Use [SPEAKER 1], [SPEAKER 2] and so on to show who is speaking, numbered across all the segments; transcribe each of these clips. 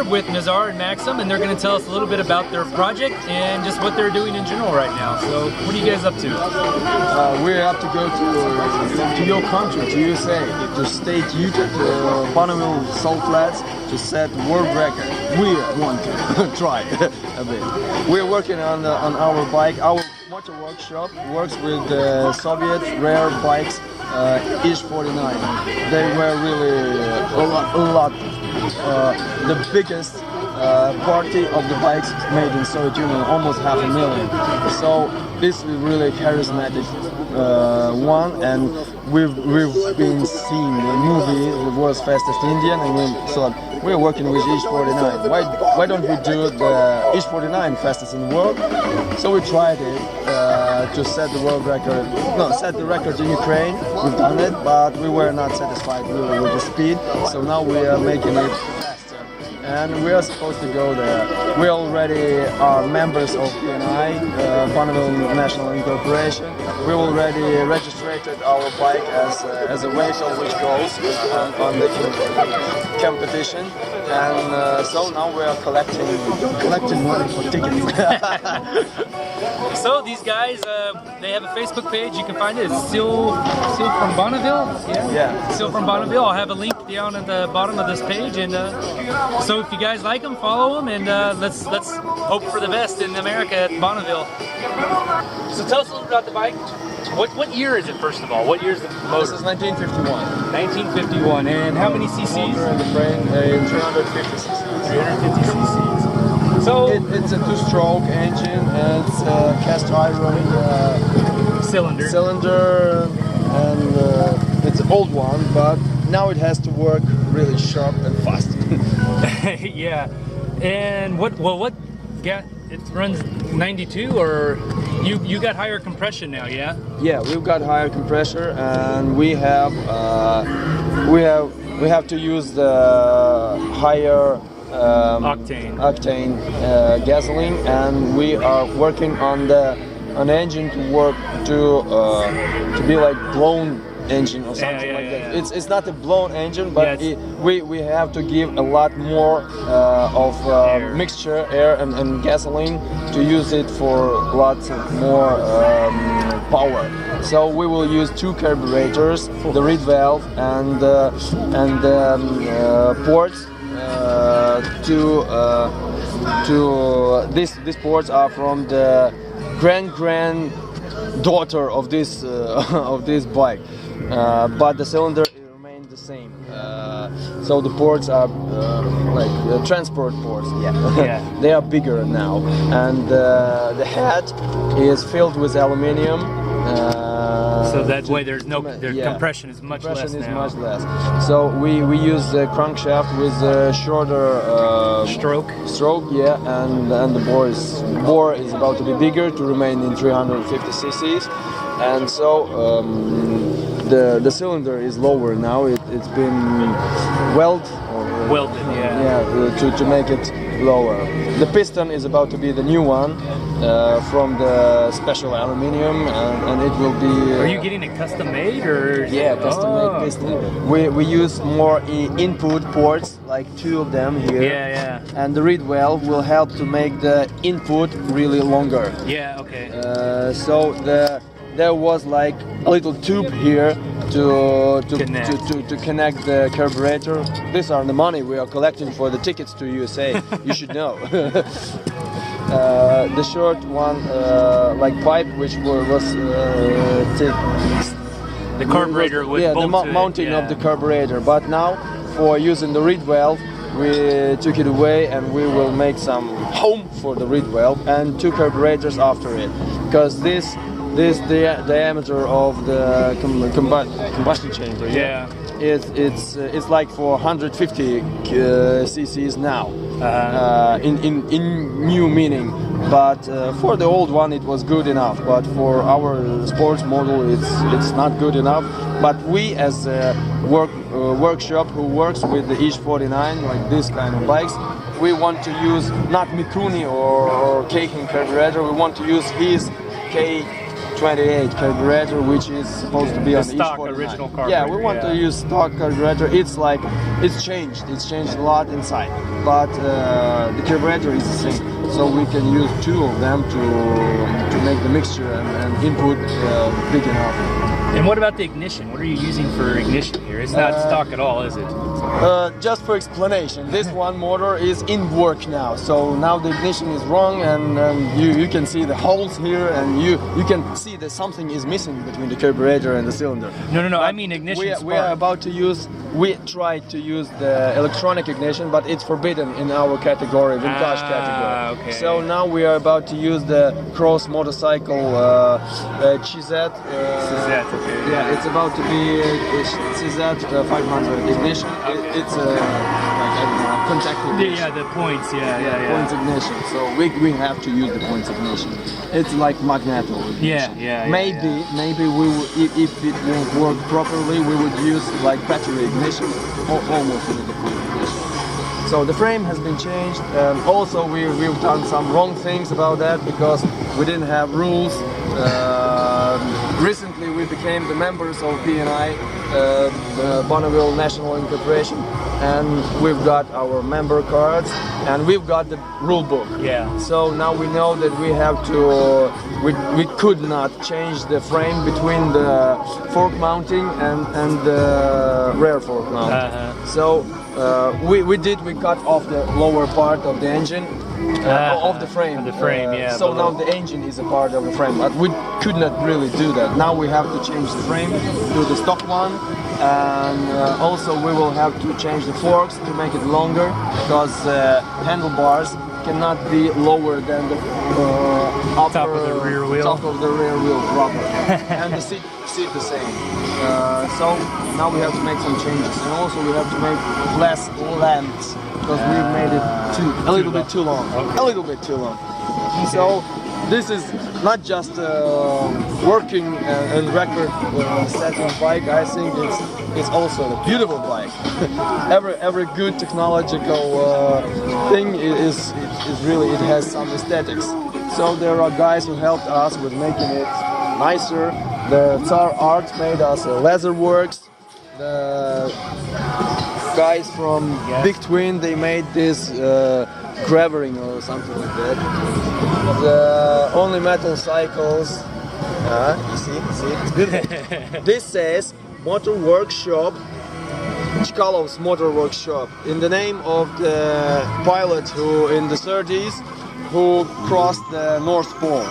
[SPEAKER 1] with Nazar and Maxim, and they're going to tell us a little bit about their project and just what they're doing in general right now. So, what are you guys up to?
[SPEAKER 2] We have to go to your country, to USA, to state Utah, to Bonneville Salt Flats, to set world record. We want to try a bit. We're working on our bike. Our motor workshop works with Soviet rare bikes, Izh-49. They were really a lot. The biggest party of the bikes made in Soviet Union, almost 500,000. So this is really charismatic one, and we've been seeing the movie. It was Fastest Izh, and we thought we're working with Izh-49. Why don't we do the Izh-49 fastest in the world? So we tried it to set the world record. No, set the record in Ukraine. We've done it, but we were not satisfied really with the speed. So now we are making it faster, and we are supposed to go there. We already are members of BNI, Bonneville National Incorporation. We already registered our bike as a vehicle which goes on the competition, and so now we are collecting money for tickets.
[SPEAKER 1] So these guys, they have a Facebook page. You can find it. It's Still from Bonneville.
[SPEAKER 2] Yeah.
[SPEAKER 1] Still from Bonneville. I'll have a link down at the bottom of this page, and so if you guys like them, follow them, and let's hope for the best in America at Bonneville. So tell us a little about the bike. What year is it, first of all? What year is the motor?
[SPEAKER 2] This is 1951.
[SPEAKER 1] 1951. And how many cc's?
[SPEAKER 2] Motor in the frame, 350 cc's.
[SPEAKER 1] 350 cc's. So
[SPEAKER 2] it's a two-stroke engine, and it's a cast iron cylinder, and it's an old one, but now it has to work really sharp and fast.
[SPEAKER 1] Yeah. And what it runs 92, or you got higher compression now, yeah?
[SPEAKER 2] Yeah, we've got higher compressor, and we have to use the higher octane gasoline, and we are working on an engine to work to be like blown engine or something like that.
[SPEAKER 1] Yeah.
[SPEAKER 2] It's not a blown engine, but we have to give a lot more of mixture, air and gasoline, to use it for lots of more power. So we will use two carburetors, the reed valve and ports. These ports are from the granddaughter of this bike, but the cylinder remained the same. So the ports are like transport ports. Yeah. They are bigger now, and the head is filled with aluminium.
[SPEAKER 1] So that way their compression is much less now.
[SPEAKER 2] Much less. So we use the crankshaft with a shorter
[SPEAKER 1] stroke,
[SPEAKER 2] and the bore is about to be bigger to remain in 350 cc's, and so the cylinder is lower now. It's been welded, to make it lower. The piston is about to be the new one from the special aluminium, and it will be.
[SPEAKER 1] Are you getting it custom made, or?
[SPEAKER 2] Yeah, custom made piston. We use more input ports, like two of them here.
[SPEAKER 1] Yeah.
[SPEAKER 2] And the reed valve will help to make the input really longer.
[SPEAKER 1] Yeah. Okay.
[SPEAKER 2] So there was like a little tube here to connect the carburetor. These are the money we are collecting for the tickets to USA. You should know. The short one, like pipe, which was
[SPEAKER 1] the carburetor would
[SPEAKER 2] the mounting of the carburetor. But now, for using the reed valve, we took it away, and we will make some home for the reed valve and two carburetors after it, because this diameter of the combustion chamber.
[SPEAKER 1] Yeah.
[SPEAKER 2] It's like for 150 cc's now. In new meaning, but for the old one it was good enough. But for our sports model, it's not good enough. But we, as a workshop who works with the Izh-49, like this kind of bikes, we want to use not Mikuni or Keihin carburetor. We want to use his 28 carburetor, which is supposed to be on the
[SPEAKER 1] stock
[SPEAKER 2] Izh-49.
[SPEAKER 1] original carburetor.
[SPEAKER 2] Yeah, we want to use stock carburetor. It's like it's changed a lot inside, but the carburetor is the same. So we can use two of them to make the mixture and input big enough.
[SPEAKER 1] And what about the ignition? What are you using for ignition here? It's not stock at all, is it?
[SPEAKER 2] Just for explanation, this one motor is in work now. So now the ignition is wrong, and you can see the holes here, and you can see that something is missing between the carburetor and the cylinder.
[SPEAKER 1] No. I mean ignition spark.
[SPEAKER 2] We are about to use. We tried to use the electronic ignition, but it's forbidden in our category, vintage category.
[SPEAKER 1] Okay.
[SPEAKER 2] So now we are about to use the cross motorcycle CZ.
[SPEAKER 1] Okay.
[SPEAKER 2] Yeah, it's about to be CZ 500 ignition. It's like, I don't know, contact ignition.
[SPEAKER 1] Yeah, the points. Yeah.
[SPEAKER 2] Points ignition. So we have to use the points ignition. It's like magneto ignition.
[SPEAKER 1] Yeah.
[SPEAKER 2] Maybe we will, if it won't work properly, we would use like battery ignition or almost with the point ignition. So the frame has been changed. Also, we've done some wrong things about that because we didn't have rules. Recently, we became the members of BNI, Bonneville National Incorporation, and we've got our member cards and we've got the rule book.
[SPEAKER 1] Yeah.
[SPEAKER 2] So now we know that we have to. We could not change the frame between the fork mounting and the rear fork mount. So we cut off the lower part of the engine of the frame. So now the engine is a part of the frame, but we could not really do that. Now we have to change the frame to the stock one, and also we will have to change the forks to make it longer because handlebars cannot be lower than the
[SPEAKER 1] top of the rear wheel.
[SPEAKER 2] Top of the rear wheel proper, and the seat the same. So now we have to make some changes, and also we have to make less lengths because we've made it a little bit too long. A little bit too long. So this is not just working and record setting bike. I think it's also a beautiful bike. every good technological thing is really, it has some aesthetics. So there are guys who helped us with making it nicer. The Tsar Art made us a leather works. The guys from Big Twin, they made this gravering or something like that. The Only Metal Cycles, you see, it's beautiful. This says Motor Workshop, Chkalov's Motor Workshop, in the name of the pilot who in the 30s who crossed the North Pole.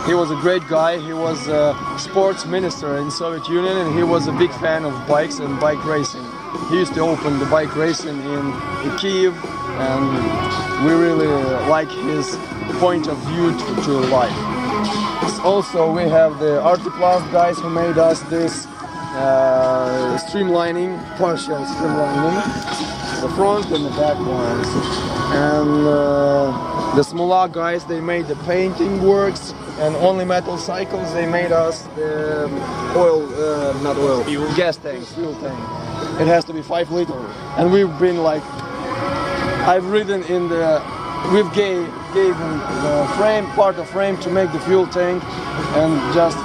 [SPEAKER 2] He was a great guy. He was a sports minister in Soviet Union, and he was a big fan of bikes and bike racing. He used to open the bike racing in Kyiv, and we really like his point of view to life. Also, we have the Artiplast guys who made us this partial streamlining, the front and the back ones. And the Smola guys, they made the painting works, and Only Metal Cycles, they made us the gas tank, fuel tank. It has to be 5 liter. And we've been like, I've ridden in the, we've gave him the frame, part of frame to make the fuel tank, and just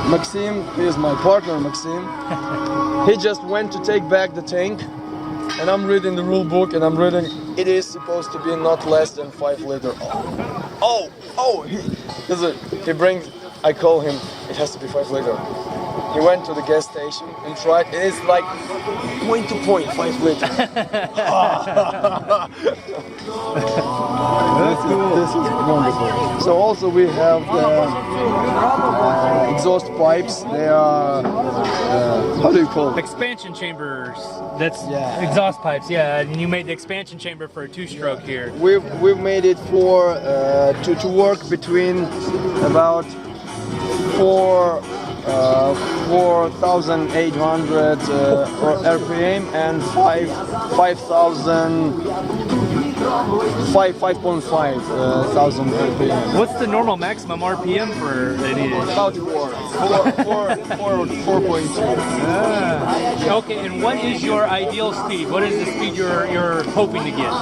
[SPEAKER 2] Maxim, he is my partner Maxim, he just went to take back the tank, and I'm reading the rule book, and I'm reading, it is supposed to be not less than 5 liter. He brings, I call him, it has to be 5 liter. He went to the gas station and tried, and it's like point to point 5 liter. This is wonderful. So also we have the exhaust pipes. They are, how do you call it?
[SPEAKER 1] Expansion chambers. That's exhaust pipes. Yeah, and you made the expansion chamber for a 2-stroke here.
[SPEAKER 2] We've made it for to work between about 4,800 RPM and 5.5 thousand RPM.
[SPEAKER 1] What's the normal maximum RPM for any?
[SPEAKER 2] About 4.2.
[SPEAKER 1] Okay, and what is your ideal speed? What is the speed you're hoping to get?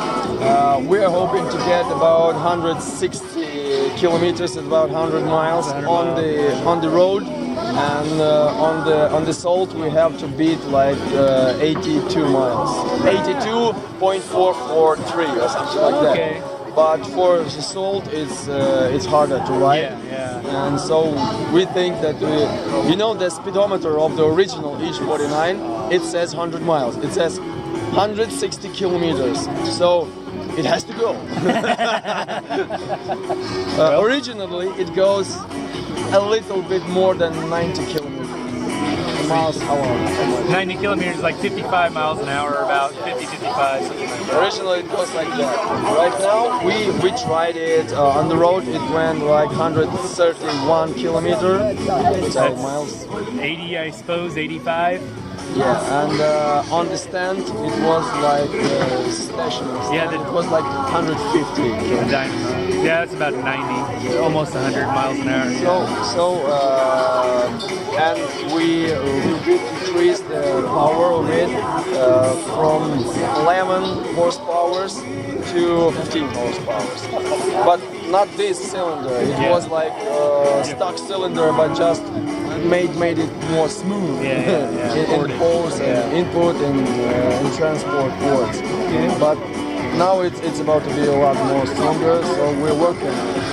[SPEAKER 2] We're hoping to get about 160 kilometers, it's about 100 miles
[SPEAKER 1] 100
[SPEAKER 2] on the road, and on the salt we have to beat like 82 miles, 82.443 or something like that.
[SPEAKER 1] Okay.
[SPEAKER 2] But for the salt, it's harder to ride.
[SPEAKER 1] Yeah.
[SPEAKER 2] And so we think that the speedometer of the original Izh-49, it says 100 miles. It says 160 kilometers. So it has to go. Originally, it goes a little bit more than 90 kilometers. Miles an hour.
[SPEAKER 1] 90 kilometers, like 55 miles an hour, about 50, 55, something like that.
[SPEAKER 2] Originally it goes like that. Right now we tried it on the road. It went like 131 kilometers. Miles.
[SPEAKER 1] 80, I suppose, 85.
[SPEAKER 2] Yeah, and on the stand it was like stationary.
[SPEAKER 1] Yeah,
[SPEAKER 2] it was like 150.
[SPEAKER 1] Yeah, it's about 90, almost 100 miles an hour.
[SPEAKER 2] And we increased the power of it from 11 horsepowers to 15 horsepowers. But not this cylinder. It was like stock cylinder, but just made it more smooth in the poles and input and transport ports. But now it's about to be a lot more stronger, so we're working on it.